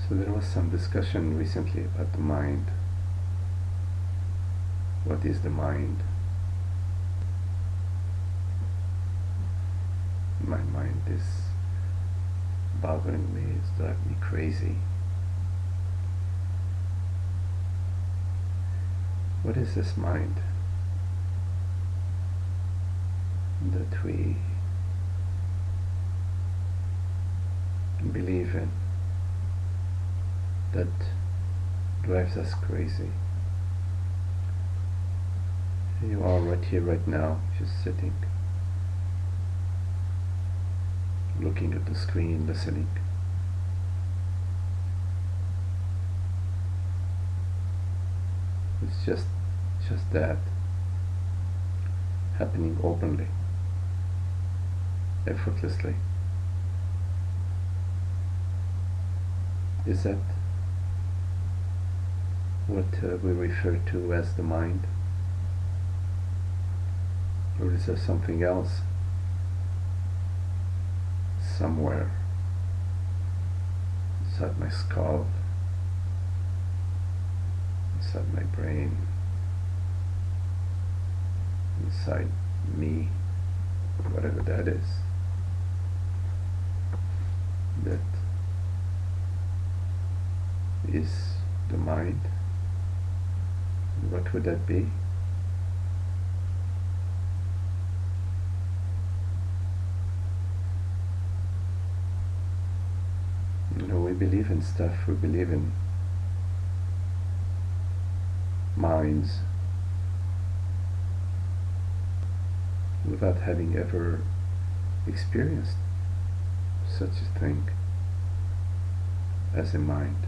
So there was some discussion recently about the mind. What is the mind? My mind is bothering me, it's driving me crazy. What is this mind that we believe in, that drives us crazy? You are right here, right now, just sitting, looking at the screen, listening. It's just that, happening openly, effortlessly. Is that what we refer to as the mind? Or is there something else somewhere inside my skull, inside my brain, inside me, whatever that is, that is the mind? What would that be? You know, we believe in stuff, we believe in minds without having ever experienced such a thing as a mind.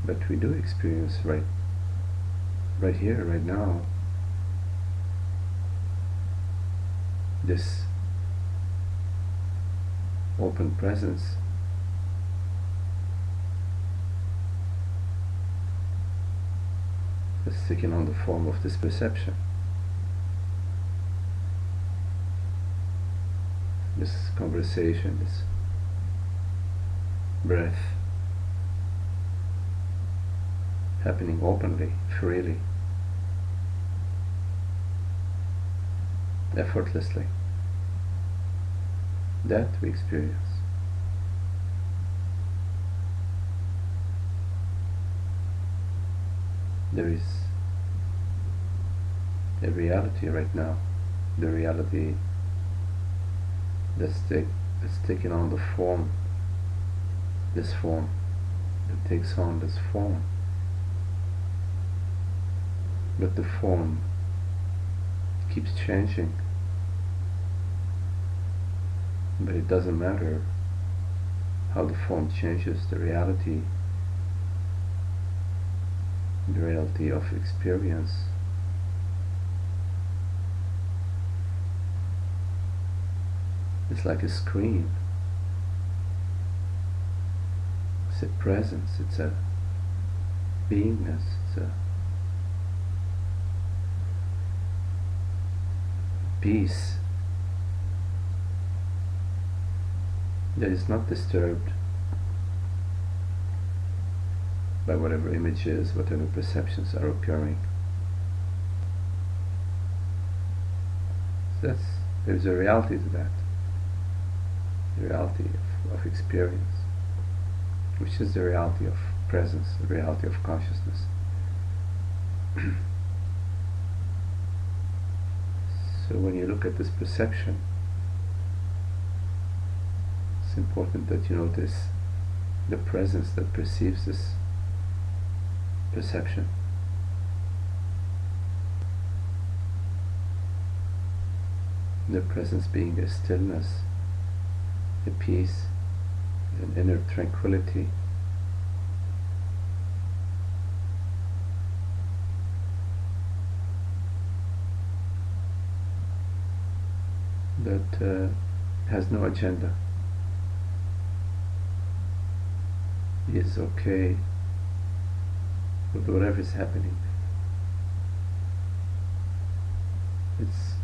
But we do experience right here, right now, this open presence that's taken on the form of this perception, this conversation, this breath, happening openly, freely, effortlessly. That we experience. There is a reality right now, the reality that's taken on the form, this form, that takes on this form. But the form keeps changing. But it doesn't matter how the form changes, the reality of experience is like a screen. It's a presence, it's a beingness, it's a peace that is not disturbed by whatever images, whatever perceptions are occurring. So there's a reality to that, the reality of experience, which is the reality of presence, the reality of consciousness. So when you look at this perception, it's important that you notice the presence that perceives this perception. The presence being a stillness, a peace, an inner tranquility. That has no agenda, is okay with whatever is happening. It's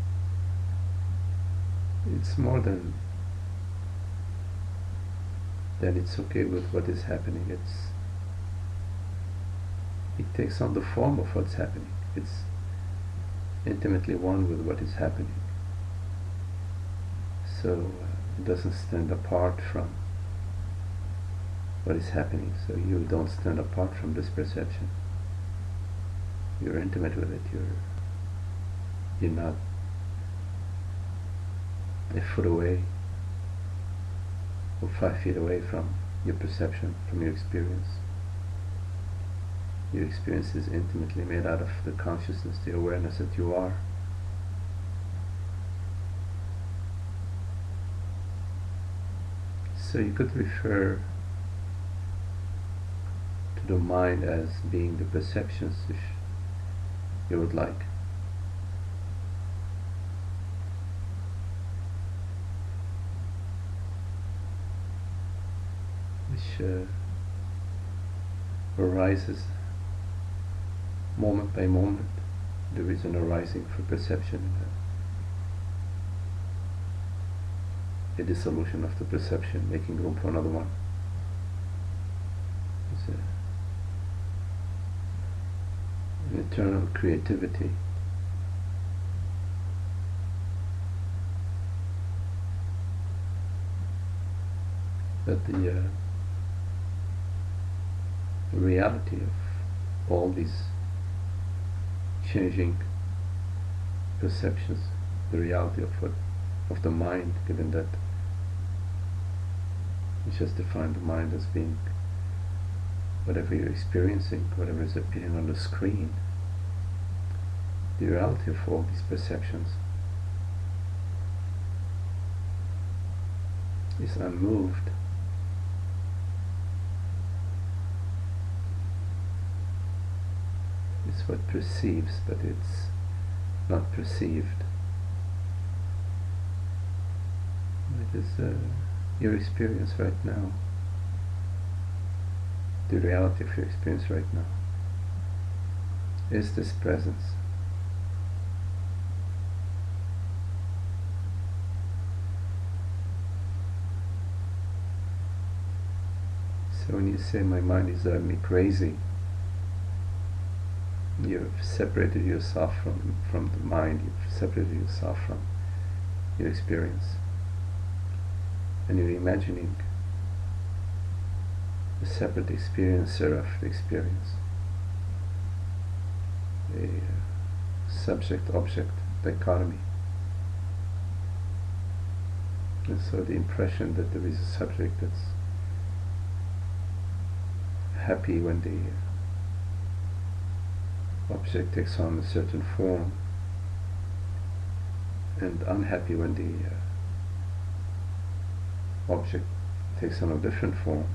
more than then it's okay with what is happening. It takes on the form of what's happening. It's intimately one with what is happening. So it doesn't stand apart from what is happening. So you don't stand apart from this perception. You're intimate with it. You're not a foot away or 5 feet away from your perception, from your experience. Your experience is intimately made out of the consciousness, the awareness that you are. So you could refer to the mind as being the perceptions, if you would like. Which arises moment by moment. There is an arising for perception, a dissolution of the perception, making room for another one. It's an eternal creativity. But the reality of all these changing perceptions, the reality of the mind, given that we just define the mind as being whatever you're experiencing, whatever is appearing on the screen, the reality of all these perceptions is unmoved. It's what perceives, but it's not perceived. It is your experience right now, the reality of your experience right now is this presence. So when you say my mind is driving me crazy, you've separated yourself from the mind, you've separated yourself from your experience, and you're imagining a separate experiencer of the experience, a subject-object dichotomy. And so the impression that there is a subject that's happy when the object takes on a certain form, and unhappy when the object takes on a different form.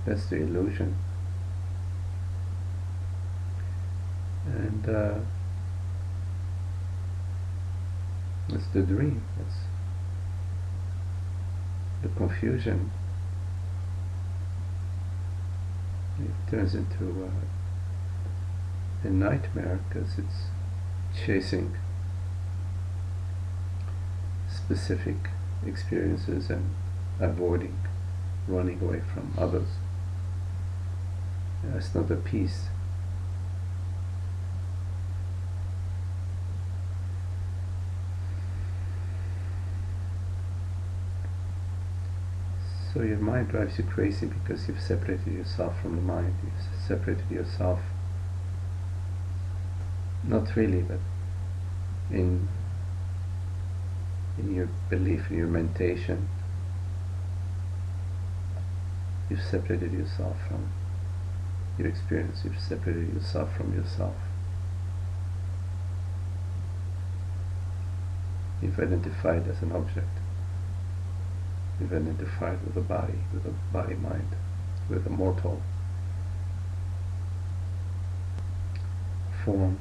That's the illusion. And that's the dream. That's the confusion. It turns into a nightmare because it's chasing specific experiences and avoiding, running away from others. It's not a peace. So your mind drives you crazy because you've separated yourself from the mind. You've separated yourself, not really, but in your belief, in your mentation, you've separated yourself from your experience. You've separated yourself from yourself. You've identified as an object. You've identified with a body-mind, with a mortal form,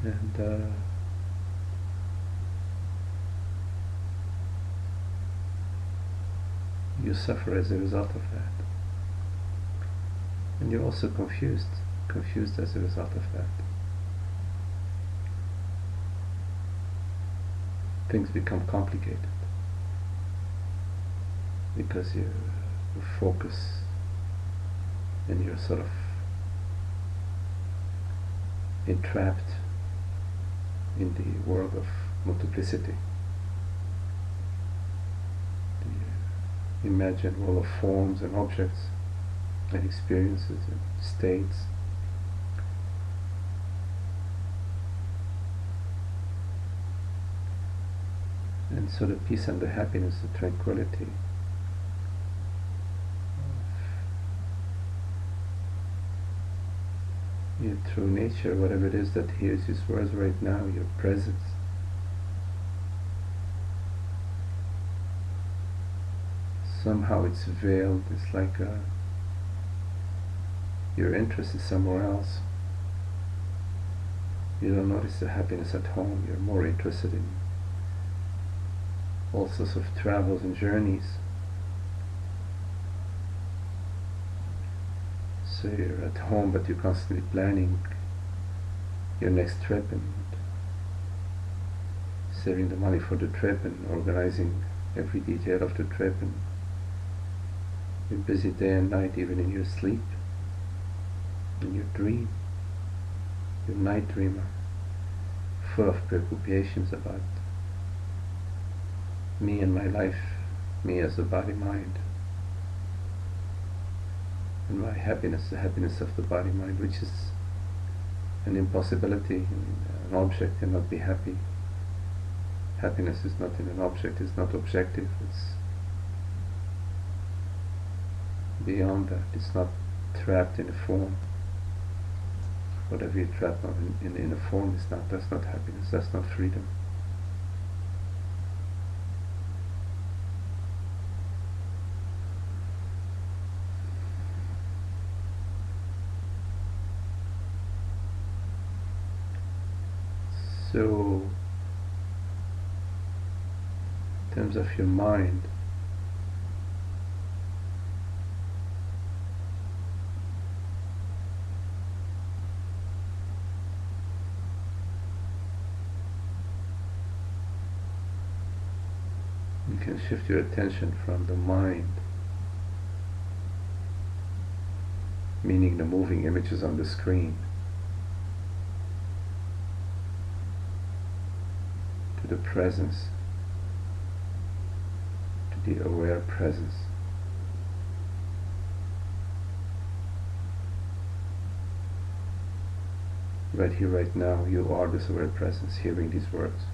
and you suffer as a result of that. And you're also confused as a result of that. things become complicated because you focus and you're sort of entrapped in the world of multiplicity. You imagine all of forms and objects and experiences and states. And so the peace and the happiness, the tranquility you through nature, whatever it is that hears these words right now, your presence. Somehow it's veiled, it's like your interest is somewhere else. You don't notice the happiness at home, you're more interested in all sorts of travels and journeys. So you're at home, but you're constantly planning your next trip and saving the money for the trip and organizing every detail of the trip, and you're busy day and night, even in your sleep, in your dream. Your night dreamer, full of preoccupations about me and my life, me as a body-mind, and my happiness, the happiness of the body-mind, which is an impossibility. An object cannot be happy. Happiness is not in an object, it's not objective, it's beyond that, it's not trapped in a form. Whatever you trap in a form is not, that's not happiness, that's not freedom. So, in terms of your mind, you can shift your attention from the mind, meaning the moving images on the screen, to the presence, to the aware presence. Right here, right now, you are this aware presence, hearing these words.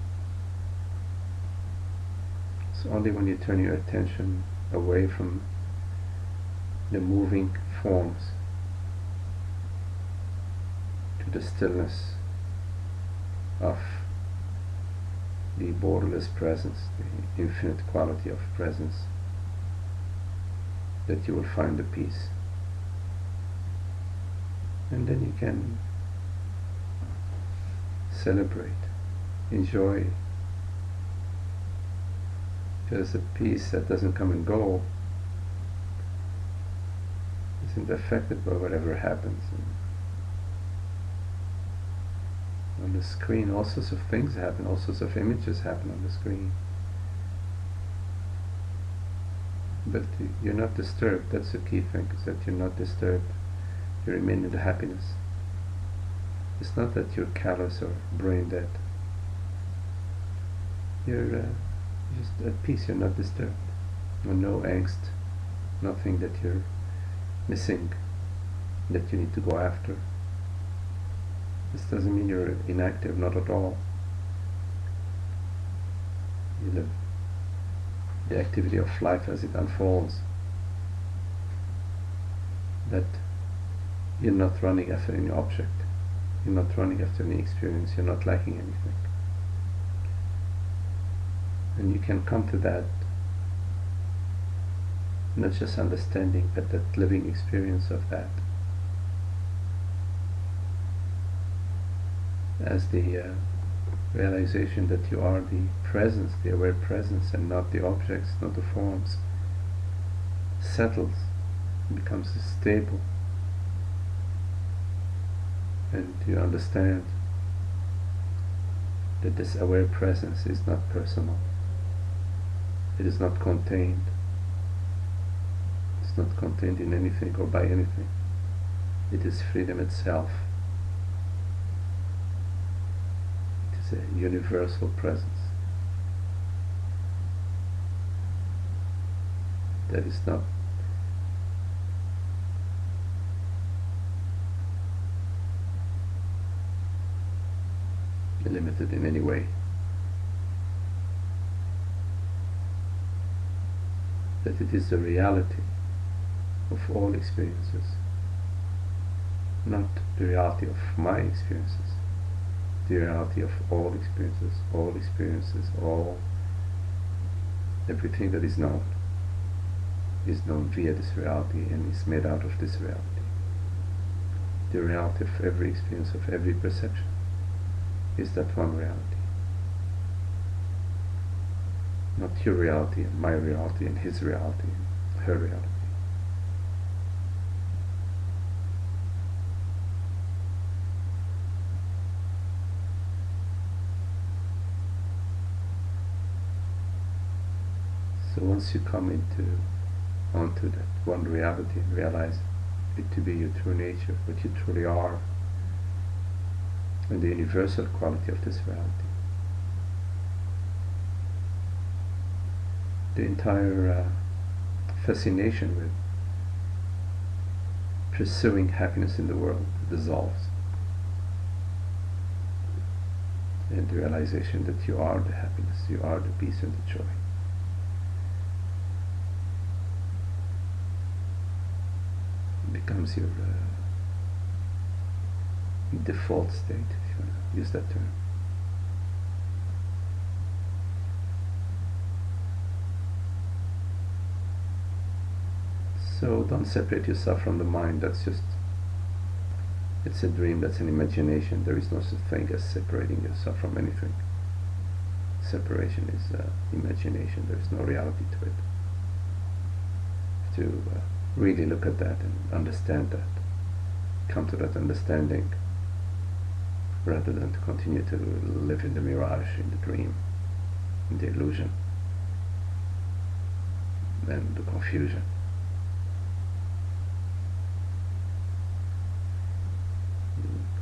So only when you turn your attention away from the moving forms to the stillness of the borderless presence, the infinite quality of presence, that you will find the peace. And then you can celebrate, enjoy. Because a peace that doesn't come and go isn't affected by whatever happens. And on the screen, all sorts of things happen, all sorts of images happen on the screen. But you're not disturbed. That's the key thing, is that you're not disturbed. You remain in the happiness. It's not that you're callous or brain dead. You're just at peace, you're not disturbed. No angst, nothing that you're missing, that you need to go after. This doesn't mean you're inactive, not at all. You live the activity of life as it unfolds. That you're not running after any object, you're not running after any experience, you're not lacking anything. And you can come to that, not just understanding, but that living experience of that, as the realization that you are the presence, the aware presence, and not the objects, not the forms, settles, becomes stable, and you understand that this aware presence is not personal. It is not contained. It's not contained in anything or by anything. It is freedom itself. It is a universal presence that is not limited in any way. That it is the reality of all experiences, not the reality of my experiences, the reality of all experiences, everything that is known via this reality and is made out of this reality. The reality of every experience, of every perception, is that one reality. Not your reality and my reality and his reality and her reality. So once you come onto that one reality and realize it to be your true nature, what you truly are, and the universal quality of this reality, the entire fascination with pursuing happiness in the world dissolves, and the realization that you are the happiness, you are the peace and the joy. Becomes your default state, if you want to use that term. So don't separate yourself from the mind. It's a dream, that's an imagination. There is no such thing as separating yourself from anything. Separation is imagination. There is no reality to it. To really look at that and understand that, come to that understanding, rather than to continue to live in the mirage, in the dream, in the illusion, and the confusion.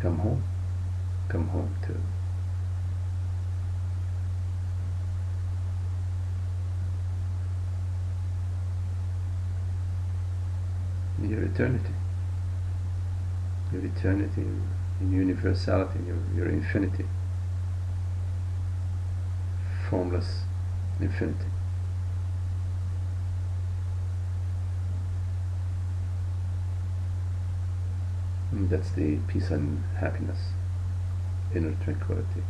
Come home to your eternity in universality, in your infinity, formless infinity. And that's the peace and happiness, inner tranquility.